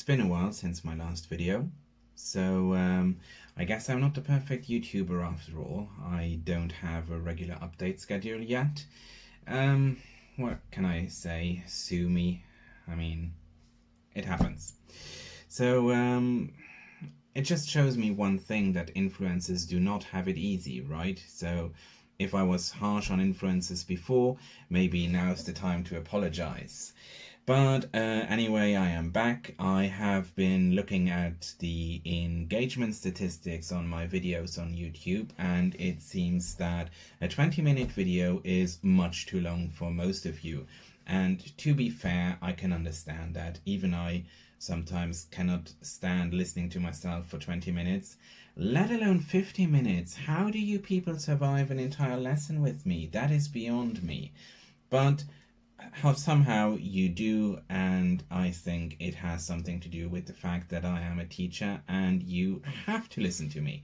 It's been a while since my last video, so I guess I'm not the perfect YouTuber after all. I don't have a regular update schedule yet. What can I say? Sue me. I mean, it happens. So it just shows me one thing, that influencers do not have it easy, right? So if I was harsh on influencers before, maybe now's the time to apologize. But anyway, I am back. I have been looking at the engagement statistics on my videos on YouTube, and it seems that a 20-minute video is much too long for most of you. And to be fair, I can understand that. Even I sometimes cannot stand listening to myself for 20 minutes, let alone 50 minutes. How do you people survive an entire lesson with me? That is beyond me. But how somehow you do, and I think it has something to do with the fact that I am a teacher and you have to listen to me.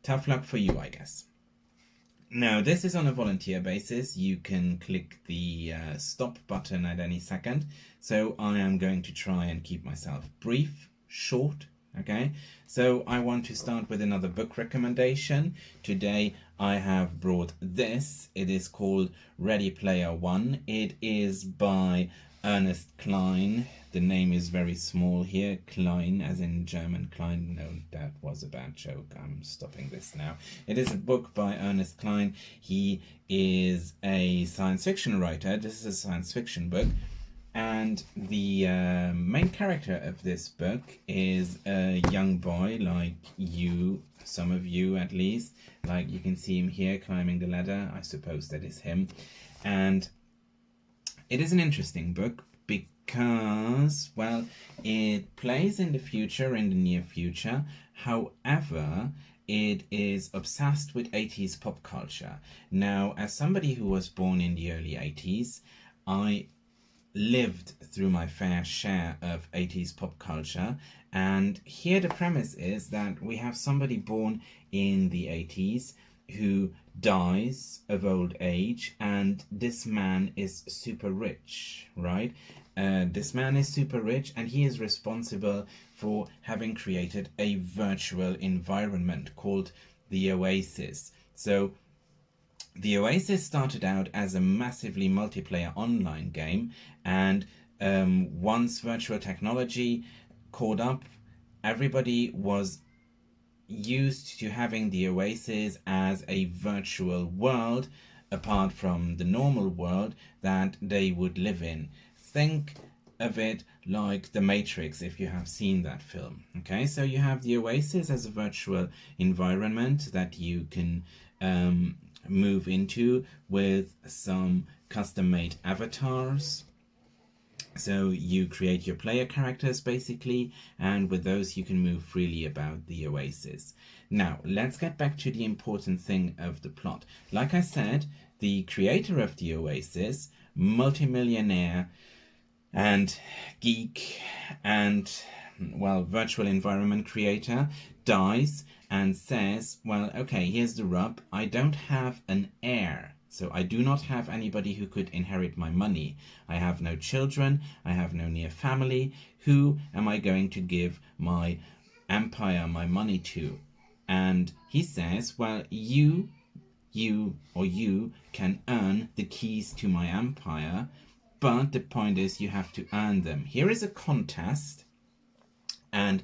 Tough luck for you, I guess. Now, this is on a volunteer basis. You can click the stop button at any second. So I am going to try and keep myself brief, short, okay? So I want to start with another book recommendation. Today I have brought this. It is called Ready Player One. It is by Ernest Cline. The name is very small here. Klein, as in German Klein. No, that was a bad joke. I'm stopping this now. It is a book by Ernest Cline. He is a science fiction writer. This is a science fiction book. And the main character of this book is a young boy like you, some of you at least. Like you can see him here climbing the ladder. I suppose that is him. And it is an interesting book because, well, it plays in the future, in the near future. However, it is obsessed with 80s pop culture. Now, as somebody who was born in the early 80s, I lived through my fair share of 80s pop culture, and here the premise is that we have somebody born in the 80s who dies of old age, and this man is super rich, right? This man is super rich, and he is responsible for having created a virtual environment called the Oasis. So the Oasis started out as a massively multiplayer online game, and once virtual technology caught up, everybody was used to having the Oasis as a virtual world apart from the normal world that they would live in. Think of it like The Matrix, if you have seen that film. Okay, so you have the Oasis as a virtual environment that you can move into with some custom-made avatars. So you create your player characters basically, and with those you can move freely about the Oasis. Now, let's get back to the important thing of the plot. Like I said, the creator of the Oasis, multimillionaire and geek and, well, virtual environment creator, dies and says, well, okay, here's the rub. I don't have an heir. So I do not have anybody who could inherit my money. I have no children. I have no near family. Who am I going to give my empire, my money to? And he says, well, you can earn the keys to my empire, but the point is you have to earn them. Here is a contest, and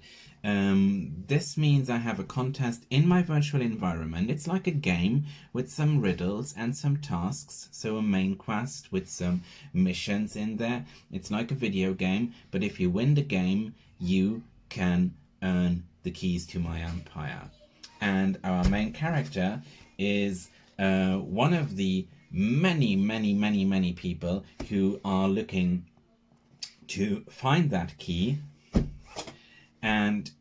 this means I have a contest in my virtual environment. It's like a game with some riddles and some tasks, so a main quest with some missions in there. It's like a video game, but if you win the game, you can earn the keys to my empire. And our main character is one of the many people who are looking to find that key, and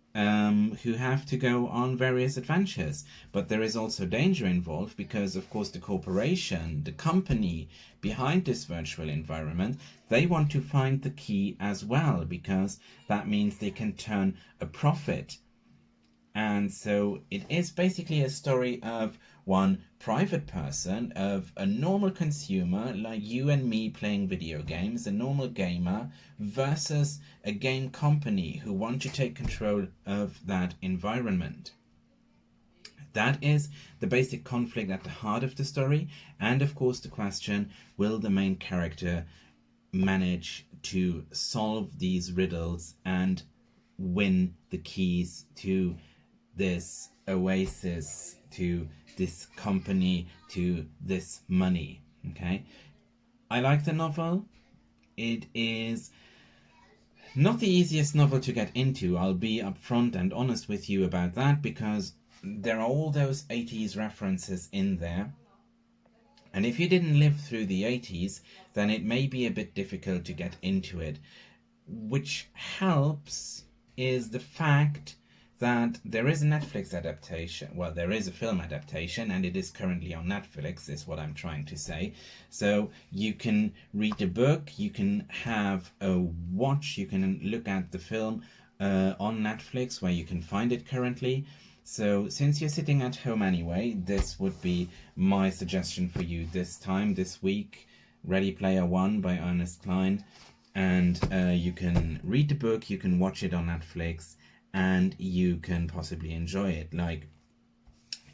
who have to go on various adventures. But there is also danger involved because, of course, the corporation, the company behind this virtual environment, they want to find the key as well, because that means they can turn a profit. And so it is basically a story of one private person, of a normal consumer like you and me playing video games, a normal gamer, versus a game company who want to take control of that environment. That is the basic conflict at the heart of the story, and of course the question, will the main character manage to solve these riddles and win the keys to this oasis, to this company, to this money? Okay, I like the novel. It is not the easiest novel to get into, I'll be upfront and honest with you about that, because there are all those 80s references in there. And if you didn't live through the 80s, then it may be a bit difficult to get into it. Which helps is the fact that there is a Netflix adaptation. Well, there is a film adaptation, and it is currently on Netflix, is what I'm trying to say. So you can read the book, you can have a watch, you can look at the film on Netflix, where you can find it currently. So since you're sitting at home anyway, this would be my suggestion for you this week. Ready Player One by Ernest Cline. And you can read the book, you can watch it on Netflix, and you can possibly enjoy it. Like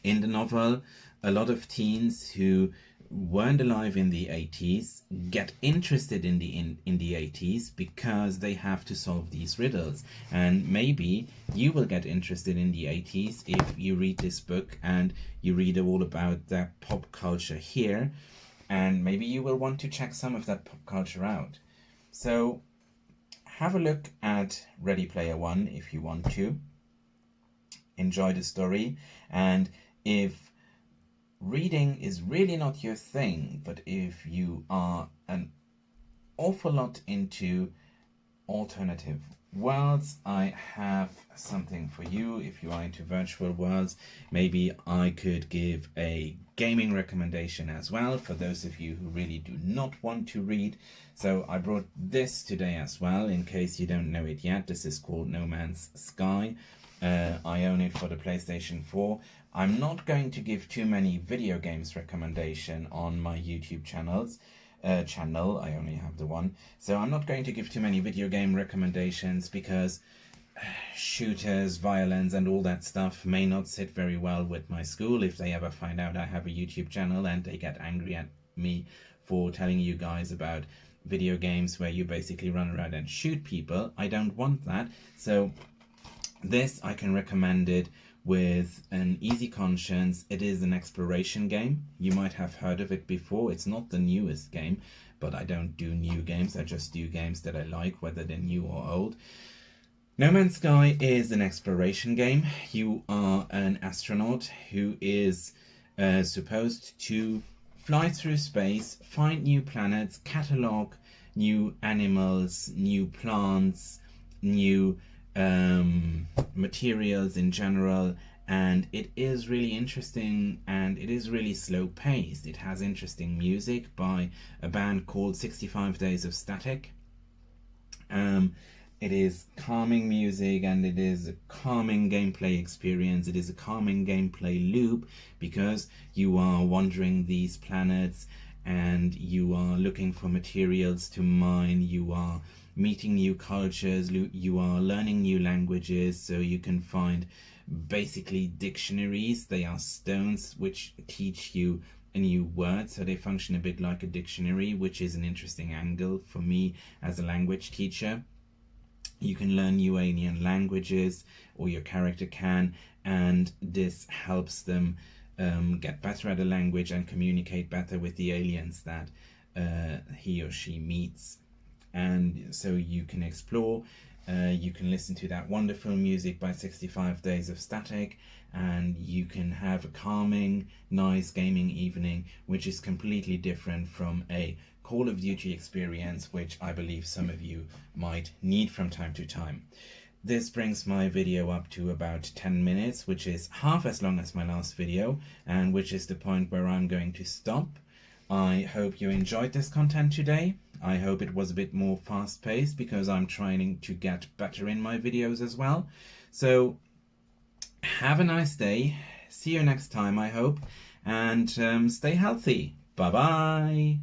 in the novel, a lot of teens who weren't alive in the 80s get interested in the 80s because they have to solve these riddles. And maybe you will get interested in the 80s if you read this book and you read all about that pop culture here, and maybe you will want to check some of that pop culture out. So have a look at Ready Player One if you want to. Enjoy the story, and if reading is really not your thing, but if you are an awful lot into alternative worlds, I have something for you. If you are into virtual worlds, maybe I could give a gaming recommendation as well for those of you who really do not want to read. So I brought this today as well, in case you don't know it yet. This is called No Man's Sky. I own it for the PlayStation 4. I'm not going to give too many video games recommendation on my YouTube channels. I only have the one, so I'm not going to give too many video game recommendations, because shooters, violence and all that stuff may not sit very well with my school if they ever find out I have a YouTube channel and they get angry at me for telling you guys about video games where you basically run around and shoot people. I don't want that. So this, I can recommend it with an easy conscience. It is an exploration game. You might have heard of it before. It's not the newest game, but I don't do new games. I just do games that I like, whether they're new or old. No Man's Sky is an exploration game. You are an astronaut who is supposed to fly through space, find new planets, catalog new animals, new plants, new materials in general, and it is really interesting, and it is really slow paced. It has interesting music by a band called 65 Days of Static. It is calming music, and it is a calming gameplay experience. It is a calming gameplay loop, because you are wandering these planets and you are looking for materials to mine, you are meeting new cultures, you are learning new languages. So you can find basically dictionaries. They are stones which teach you a new word, so they function a bit like a dictionary, which is an interesting angle for me as a language teacher. You can learn new alien languages, or your character can, and this helps them get better at a language and communicate better with the aliens that he or she meets. And so you can explore, you can listen to that wonderful music by 65 Days of Static, and you can have a calming, nice gaming evening, which is completely different from a Call of Duty experience, which I believe some of you might need from time to time. This brings my video up to about 10 minutes, which is half as long as my last video, and which is the point where I'm going to stop. I hope you enjoyed this content today. I hope it was a bit more fast-paced, because I'm trying to get better in my videos as well. So have a nice day. See you next time, I hope. and stay healthy. Bye bye.